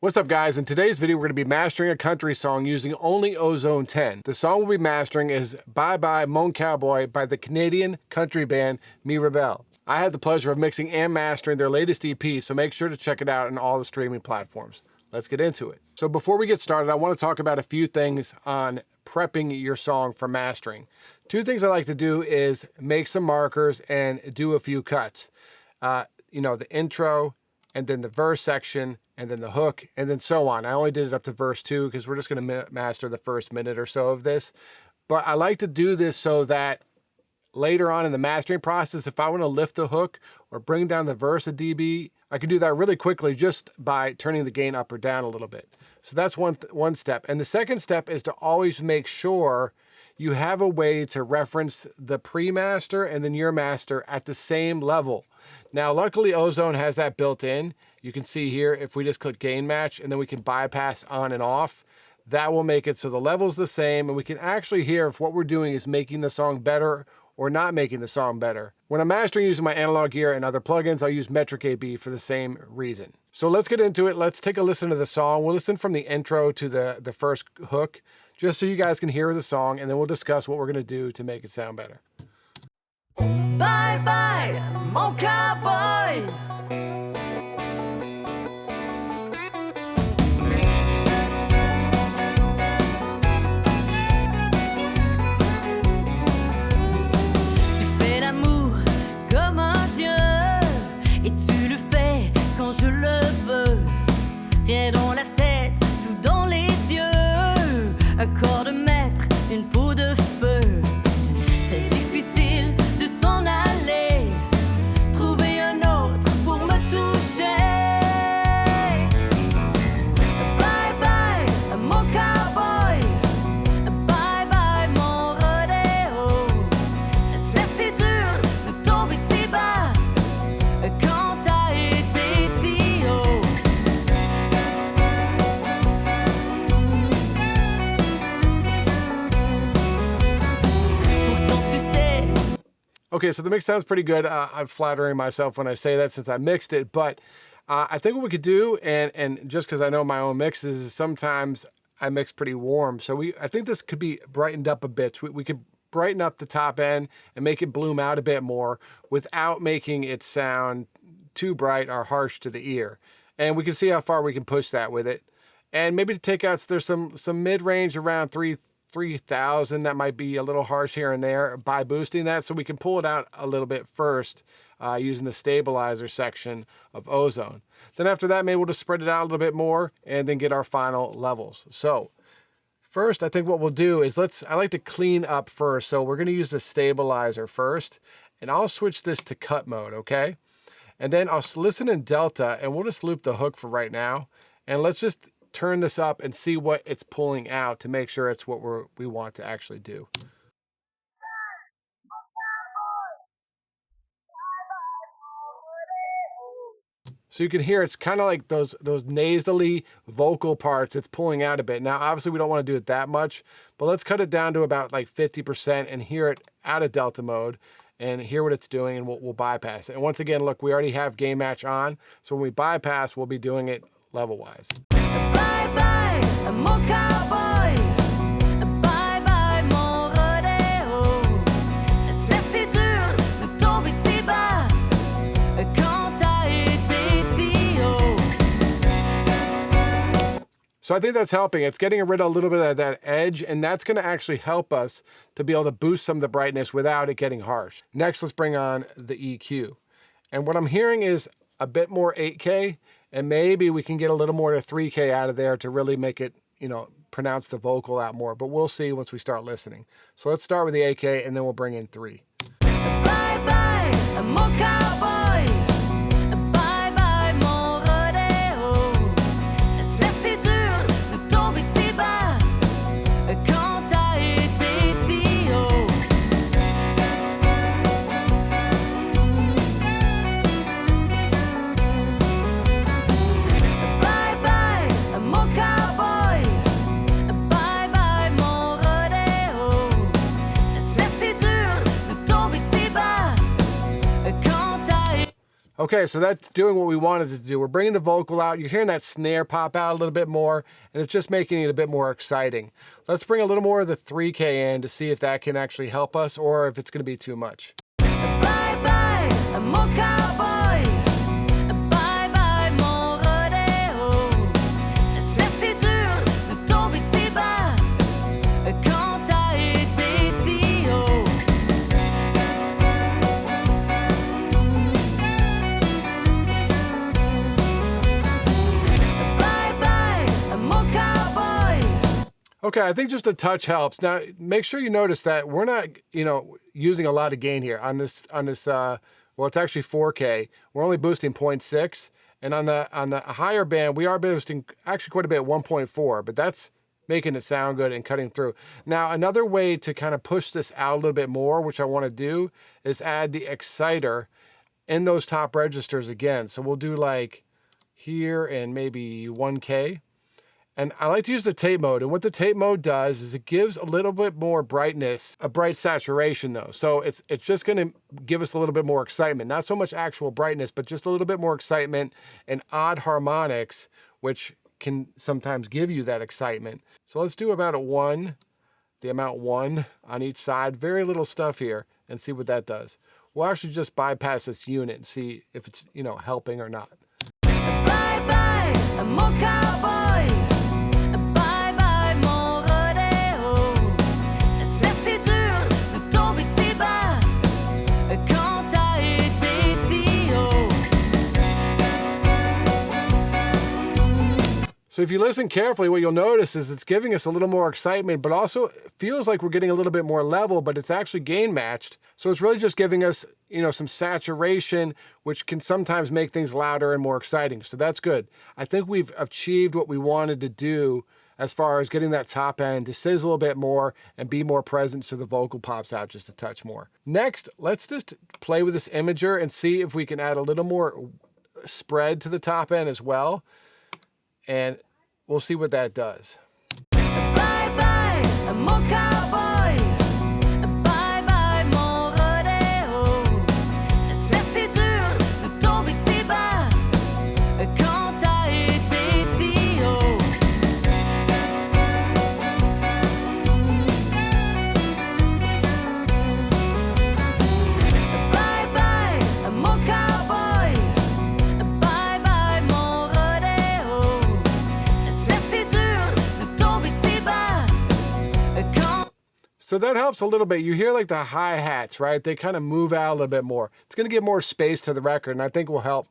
What's up, guys? In today's video, we're going to be mastering a country song using only Ozone 10. The song we'll be mastering is Bye Bye Mon Cowboy by the Canadian country band Me Rebel. I had the pleasure of mixing and mastering their latest EP, so make sure to check it out on all the streaming platforms. Let's get into it. So before we get started, I want to talk about a few things on prepping your song for mastering. Two things I like to do is make some markers and do a few cuts. The intro, and then the verse section, and then the hook, and then so on. I only did it up to verse 2 because we're just going to master the first minute or so of this. But I like to do this so that later on in the mastering process, if I want to lift the hook or bring down the verse a dB, I can do that really quickly just by turning the gain up or down a little bit. So that's one step. And the second step is to always make sure you have a way to reference the pre-master and then your master at the same level. Now, luckily, Ozone has that built in. You can see here, if we just click gain match and then we can bypass on and off, that will make it so the level's the same and we can actually hear if what we're doing is making the song better or not making the song better. When I'm mastering using my analog gear and other plugins, I'll use Metric AB for the same reason. So let's get into it. Let's take a listen to the song. We'll listen from the intro to the first hook, just so you guys can hear the song, and then we'll discuss what we're gonna do to make it sound better. Bye bye, mon cowboy. Tu fais l'amour comme un dieu, et tu le fais quand je le veux. Rien dans la tête, tout dans les yeux. Un corps de maître, une peau de feu. C'est difficile de s'en aller, trouver un autre pour me toucher. Bye bye, mon cowboy. Bye bye, mon rodéo. C'est si dur de tomber si bas quand t'as été si haut. Okay, so the mix sounds pretty good. I'm flattering myself when I say that since I mixed it, but I think what we could do, and just because I know my own mixes, is sometimes I mix pretty warm. So I think this could be brightened up a bit. We could brighten up the top end and make it bloom out a bit more without making it sound too bright or harsh to the ear. And we can see how far we can push that with it. And maybe to take out, there's some mid-range around 3,000 that might be a little harsh here and there by boosting that, so we can pull it out a little bit first using the stabilizer section of Ozone. Then after that, maybe we'll just spread it out a little bit more and then get our final levels. So first, I think what we'll do is I like to clean up first. So we're going to use the stabilizer first, and I'll switch this to cut mode, okay? And then I'll listen in delta, and we'll just loop the hook for right now. And let's just turn this up and see what it's pulling out to make sure it's what we want to actually do. So you can hear it's kind of like those nasally vocal parts. It's pulling out a bit. Now, obviously, we don't want to do it that much, but let's cut it down to about like 50% and hear it out of delta mode and hear what it's doing, and we'll bypass it. And once again, look, we already have gain match on. So when we bypass, we'll be doing it level-wise. Bye bye, mon cowboy. Bye bye, mon rodéo. C'est si dur de tomber si bas quand t'as été si haut. So I think that's helping. It's getting rid of a little bit of that edge, and that's going to actually help us to be able to boost some of the brightness without it getting harsh. Next, let's bring on the EQ. And what I'm hearing is a bit more 8K, and maybe we can get a little more to 3K out of there to really make it, pronounce the vocal out more. But we'll see once we start listening. So let's start with the 8K, and then we'll bring in 3. Bye bye, mon cowboy. Bye bye, mon rodéo. C'est si dur de tomber si bas quand t'as été si haut. Bye bye, mon cowboy. Bye bye, mon rodéo. C'est si dur de tomber si bas quand t'as Okay, so that's doing what we wanted to do. We're bringing the vocal out. You're hearing that snare pop out a little bit more, and it's just making it a bit more exciting. Let's bring a little more of the 3K in to see if that can actually help us or if it's going to be too much. Bye bye, mon cowboy. Bye bye, mon rodéo. C'est si dur de tomber si bas quand t'as été si haut. Bye bye, mon cowboy. Okay, I think just a touch helps. Now, make sure you notice that we're not, using a lot of gain here on this, well, it's actually 4K. We're only boosting 0.6. And on the higher band, we are boosting actually quite a bit, 1.4, but that's making it sound good and cutting through. Now, another way to kind of push this out a little bit more, which I want to do, is add the exciter in those top registers again. So we'll do like here and maybe 1K. And I like to use the tape mode. And what the tape mode does is it gives a little bit more brightness, a bright saturation though. So it's just gonna give us a little bit more excitement. Not so much actual brightness, but just a little bit more excitement and odd harmonics, which can sometimes give you that excitement. So let's do about the amount 1 on each side. Very little stuff here, and see what that does. We'll actually just bypass this unit and see if it's, helping or not. Bye bye, mon cowboy. Bye bye, mon rodéo. C'est si dur de tomber si bas quand t'as été si haut. So if you listen carefully, what you'll notice is it's giving us a little more excitement, but also feels like we're getting a little bit more level, but it's actually gain matched. So it's really just giving us, some saturation, which can sometimes make things louder and more exciting. So that's good. I think we've achieved what we wanted to do as far as getting that top end to sizzle a bit more and be more present so the vocal pops out just a touch more. Next, let's just play with this imager and see if we can add a little more spread to the top end as well. And we'll see what that does. Bye bye, mon cowboy. Bye bye, mon rodéo. C'est si dur de tomber si bas quand t'as été si haut. Bye bye, mon cowboy. Bye bye, mon rodéo. C'est si dur de tomber si bas quand. So that helps a little bit. You hear like the hi-hats, right? They kind of move out a little bit more. It's going to give more space to the record, and I think will help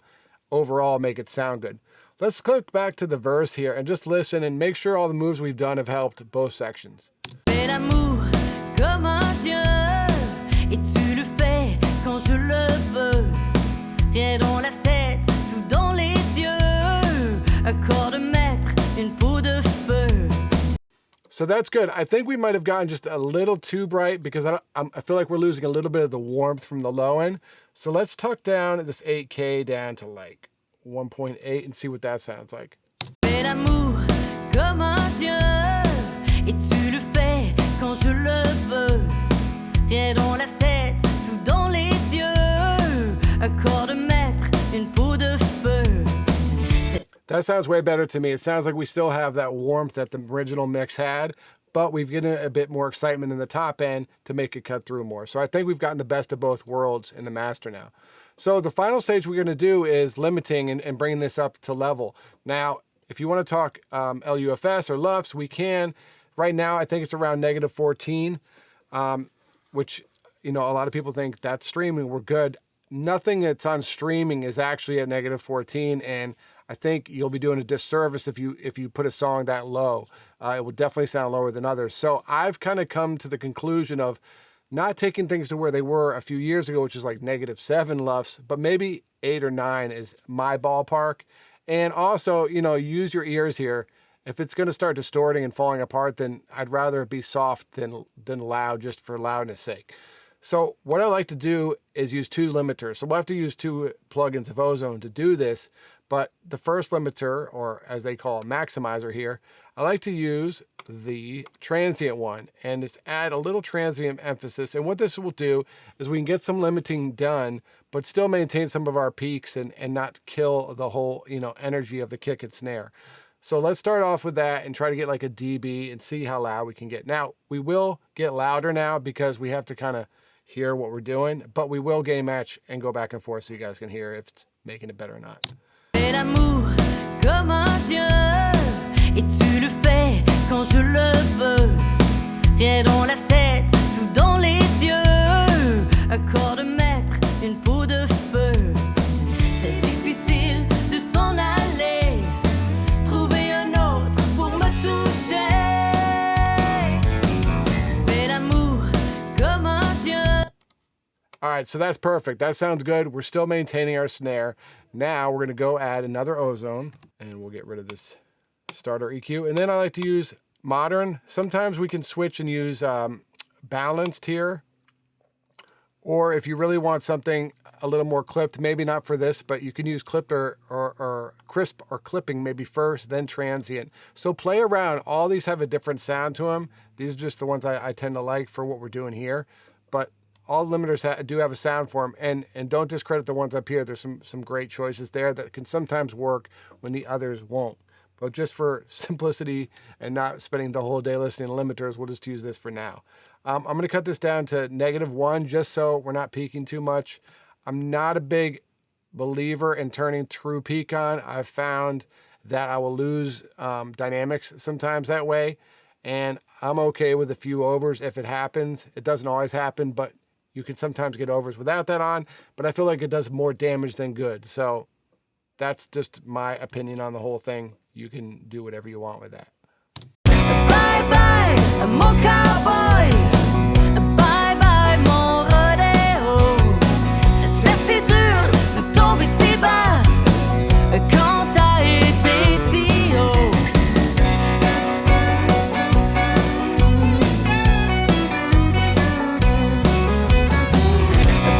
overall make it sound good. Let's click back to the verse here and just listen and make sure all the moves we've done have helped both sections. Fais l'amour comme un dieu, et tu le fais quand je le veux. Rien dans la tête, tout dans les yeux. Un corps de maître, une peau de feu. So that's good. I think we might have gotten just a little too bright because I feel like we're losing a little bit of the warmth from the low end. So let's tuck down this 8K down to like 1.8 and see what that sounds like. Fais l'amour comme un dieu, et tu le fais quand je le veux. Rien dans la tête, tout dans les yeux. Un corps de maître, une peau de feu. That sounds way better to me. It sounds like we still have that warmth that the original mix had, but we've given a bit more excitement in the top end to make it cut through more. So I think we've gotten the best of both worlds in the master now. So the final stage we're going to do is limiting and bringing this up to level. Now, if you want to talk LUFS or LUFS, we can. Right now, I think it's around -14, which, a lot of people think that's streaming. We're good. Nothing that's on streaming is actually at -14, and I think you'll be doing a disservice if you put a song that low. It will definitely sound lower than others. So I've kind of come to the conclusion of not taking things to where they were a few years ago, which is like -7 LUFS, but maybe 8 or 9 is my ballpark. And also, use your ears here. If it's going to start distorting and falling apart, then I'd rather it be soft than loud just for loudness sake. So what I like to do is use 2 limiters. So we'll have to use 2 plugins of Ozone to do this. But the first limiter, or as they call it, maximizer here, I like to use the transient one and just add a little transient emphasis. And what this will do is we can get some limiting done, but still maintain some of our peaks and not kill the whole, you know, energy of the kick and snare. So let's start off with that and try to get like a dB and see how loud we can get. Now, we will get louder now because we have to kind of hear what we're doing, but we will gain match and go back and forth so you guys can hear if it's making it better or not. Fais l'amour comme un dieu, et tu le fais quand je le veux. Rien dans la tête, tout dans les yeux. Un corps de maître, une peau de feu. C'est difficile de s'en aller. Trouver un autre pour me toucher. Fais l'amour comme un dieu. All right, so that's perfect. That sounds good. We're still maintaining our snare. Now we're going to go add another ozone, and we'll get rid of this starter EQ. And then I like to use modern. Sometimes we can switch and use balanced here. Or if you really want something a little more clipped, maybe not for this, but you can use clipped or crisp or clipping maybe first, then transient. So play around. All these have a different sound to them. These are just the ones I tend to like for what we're doing here. But all limiters do have a sound for them, and don't discredit the ones up here. There's some great choices there that can sometimes work when the others won't. But just for simplicity and not spending the whole day listening to limiters, we'll just use this for now. I'm going to cut this down to -1 just so we're not peaking too much. I'm not a big believer in turning true peak on. I've found that I will lose dynamics sometimes that way, and I'm okay with a few overs if it happens. It doesn't always happen, but you can sometimes get overs without that on, but I feel like it does more damage than good. So that's just my opinion on the whole thing. You can do whatever you want with that. Bye bye, mon cowboy. Bye bye, mon rodéo. C'est si dur de tomber si bas quand t'as été si haut.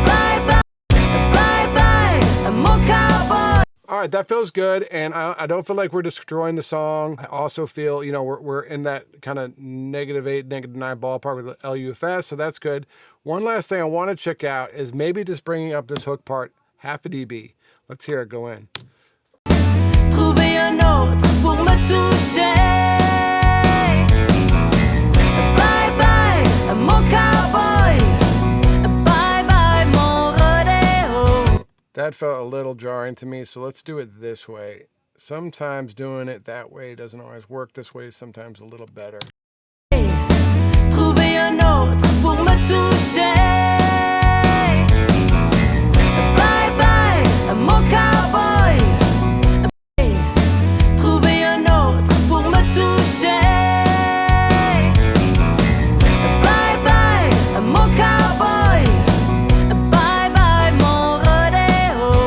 Bye bye, bye bye, mon cowboy. All right, that feels good, and I don't feel like we're destroying the song. I also feel, you know, we're in that kind of -8, -9 ballpark with the LUFS, so that's good. One last thing I want to check out is maybe just bringing up this hook part half a dB. Let's hear it go in. Trouver un autre pour me toucher. Bye bye, mon cowboy. Bye bye, mon rodéo. That felt a little jarring to me, so let's do it this way. Sometimes doing it that way doesn't always work. This way is sometimes a little better. Trouver un autre pour me toucher. Bye bye, mon cowboy. Trouver un autre pour me toucher. Bye bye, mon cowboy. Bye bye, mon rodéo.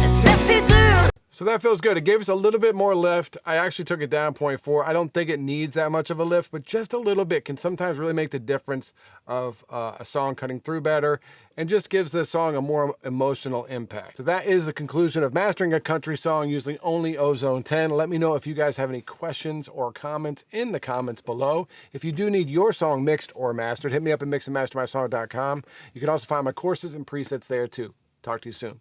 C'est si dur. So that feels good. It gave us a little bit more lift. I actually took it down 0.4. I don't think it needs that much of a lift, but just a little bit can sometimes really make the difference of a song cutting through better and just gives the song a more emotional impact. So that is the conclusion of mastering a country song using only Ozone 10. Let me know if you guys have any questions or comments in the comments below. If you do need your song mixed or mastered, hit me up at mixandmastermysong.com. You can also find my courses and presets there too. Talk to you soon.